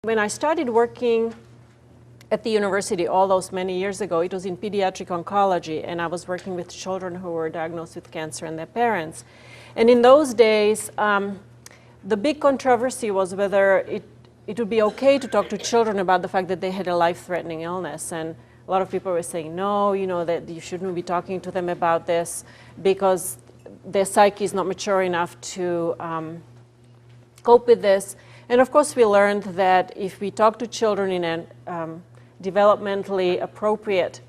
When I started working at the university all those many years ago, it was in pediatric oncology, and I was working with children who were diagnosed with cancer and their parents. And in those days, the big controversy was whether it would be okay to talk to children about the fact that they had a life-threatening illness. And a lot of people were saying, no, that you shouldn't be talking to them about this because their psyche is not mature enough to cope with this. And of course, we learned that if we talk to children in a developmentally appropriate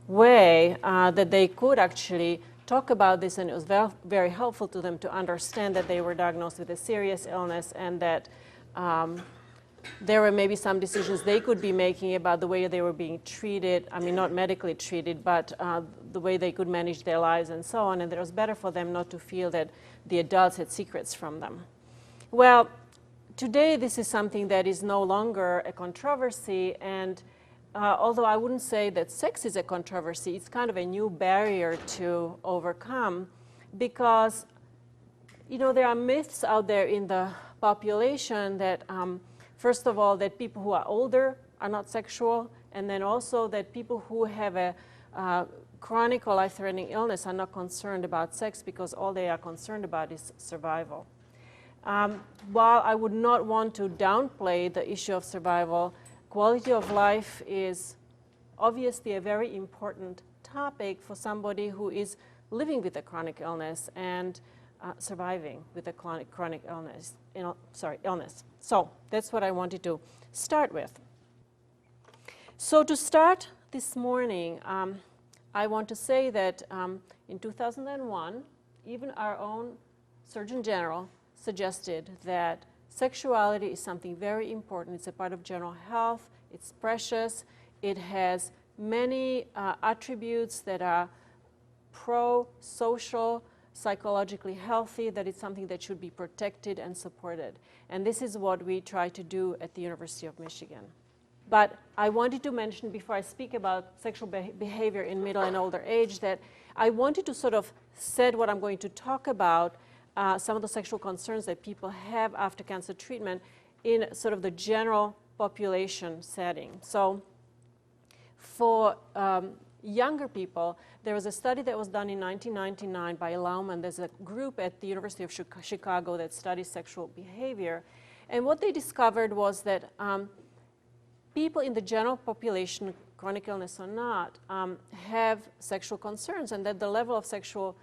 way, that they could actually talk about this, and it was very helpful to them to understand that they were diagnosed with a serious illness and that there were maybe some decisions they could be making about the way they were being treated. I mean, not medically treated, but the way they could manage their lives and so on, and that it was better for them not to feel that the adults had secrets from them. Well, today, this is something that is no longer a controversy, and although I wouldn't say that sex is a controversy, it's kind of a new barrier to overcome because, there are myths out there in the population that, first of all, that people who are older are not sexual, and then also that people who have a chronic or life-threatening illness are not concerned about sex because all they are concerned about is survival. While I would not want to downplay the issue of survival, quality of life is obviously a very important topic for somebody who is living with a chronic illness and surviving with a chronic illness. Illness. So that's what I wanted to start with. So to start this morning, I want to say that in 2001, even our own Surgeon General suggested that sexuality is something very important. It's a part of general health. It's precious. It has many attributes that are pro-social, psychologically healthy, that it's something that should be protected and supported. And this is what we try to do at the University of Michigan. But I wanted to mention before I speak about sexual behavior in middle and older age that I wanted to sort of set what I'm going to talk about, some of the sexual concerns that people have after cancer treatment in sort of the general population setting. So for younger people, there was a study that was done in 1999 by Laumann. There's a group at the University of Chicago that studies sexual behavior. And what they discovered was that people in the general population, chronic illness or not, have sexual concerns, and that the level of sexual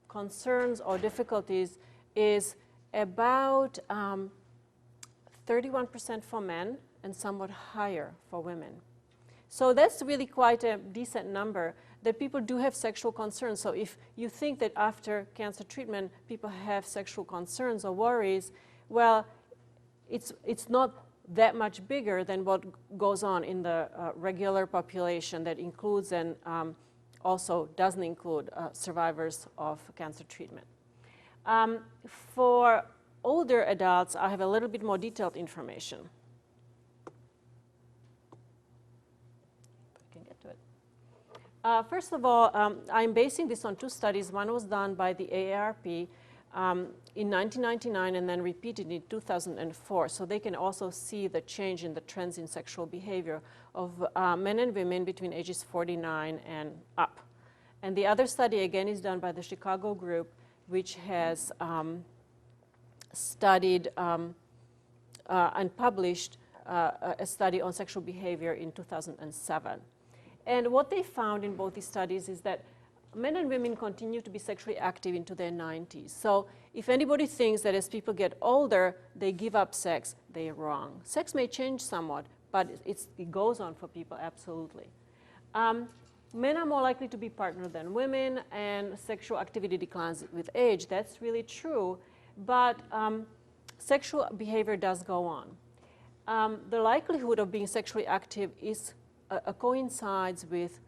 concerns or difficulties is about 31% for men and somewhat higher for women. So that's really quite a decent number that people do have sexual concerns. So if you think that after cancer treatment people have sexual concerns or worries, well, it's not that much bigger than what goes on in the regular population that includes and also doesn't include survivors of cancer treatment. For older adults, I have a little bit more detailed information. If I can get to it. First of all, I'm basing this on two studies. One was done by the AARP in 1999 and then repeated in 2004. So they can also see the change in the trends in sexual behavior of men and women between ages 49 and up. And the other study, again, is done by the Chicago group, which has studied and published a study on sexual behavior in 2007. And what they found in both these studies is that men and women continue to be sexually active into their 90s. So if anybody thinks that as people get older, they give up sex, they're wrong. Sex may change somewhat, but it goes on for people, absolutely. Men are more likely to be partnered than women, and sexual activity declines with age. That's really true, but sexual behavior does go on. The likelihood of being sexually active is coincides with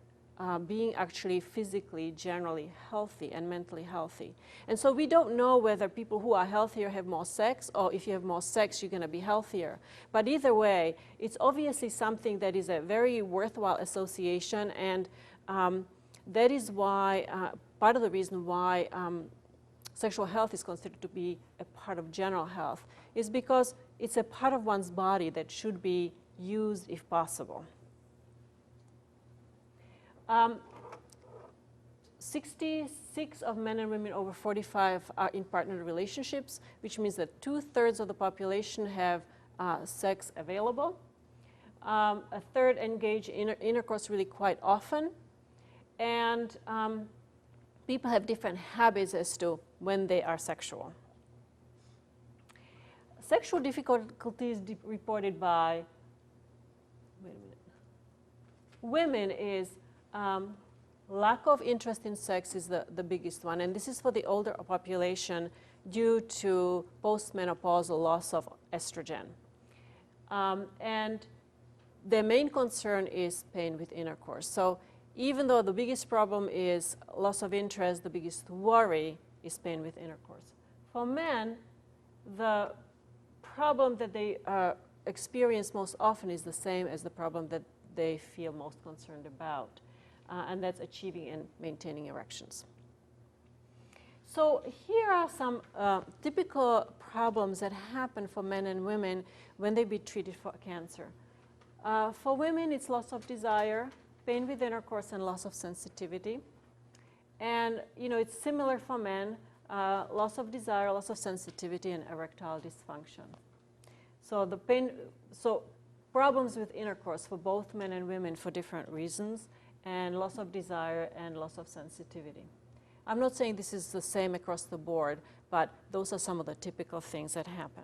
being actually physically, generally healthy and mentally healthy. And so we don't know whether people who are healthier have more sex, or if you have more sex, you're going to be healthier. But either way, it's obviously something that is a very worthwhile association, and that is why, part of the reason why sexual health is considered to be a part of general health, is because it's a part of one's body that should be used if possible. 66 of men and women over 45 are in partnered relationships, which means that 2/3 of the population have sex available. A third engage in intercourse really quite often. And people have different habits as to when they are sexual. Sexual difficulties reported by women is lack of interest in sex is the biggest one, and this is for the older population due to postmenopausal loss of estrogen. And their main concern is pain with intercourse. So even though the biggest problem is loss of interest, the biggest worry is pain with intercourse. For men, the problem that they experience most often is the same as the problem that they feel most concerned about, and that's achieving and maintaining erections. So here are some typical problems that happen for men and women when they be treated for cancer. For women, it's loss of desire, pain with intercourse, and loss of sensitivity. And it's similar for men, loss of desire, loss of sensitivity, and erectile dysfunction. So problems with intercourse for both men and women for different reasons, and loss of desire and loss of sensitivity. I'm not saying this is the same across the board, but those are some of the typical things that happen.